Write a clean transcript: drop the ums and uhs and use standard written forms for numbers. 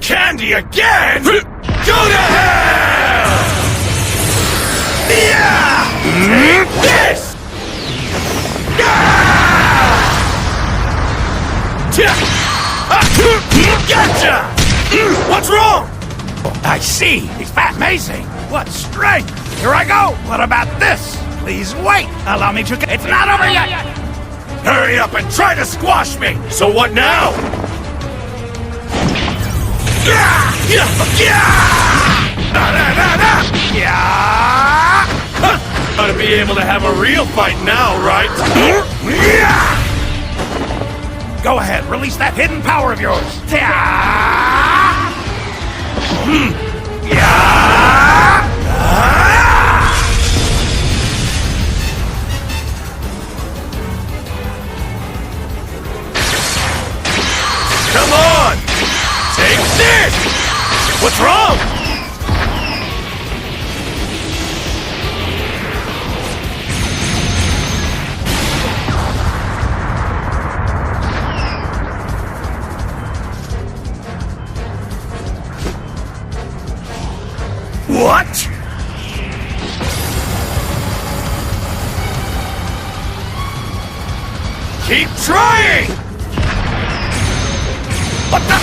candy again? Go to hell! Yeah! Take this! Gotcha! What's wrong? I see. He's fat amazing. What strength! Here I go! What about this? Please wait! Allow me to... It's not over yet! Hurry up and try to squash me! So what now? Ought to be able to have a real fight now, right? Go ahead, release that hidden power of yours! Come on! Take this! What's wrong? What? Keep trying! What the?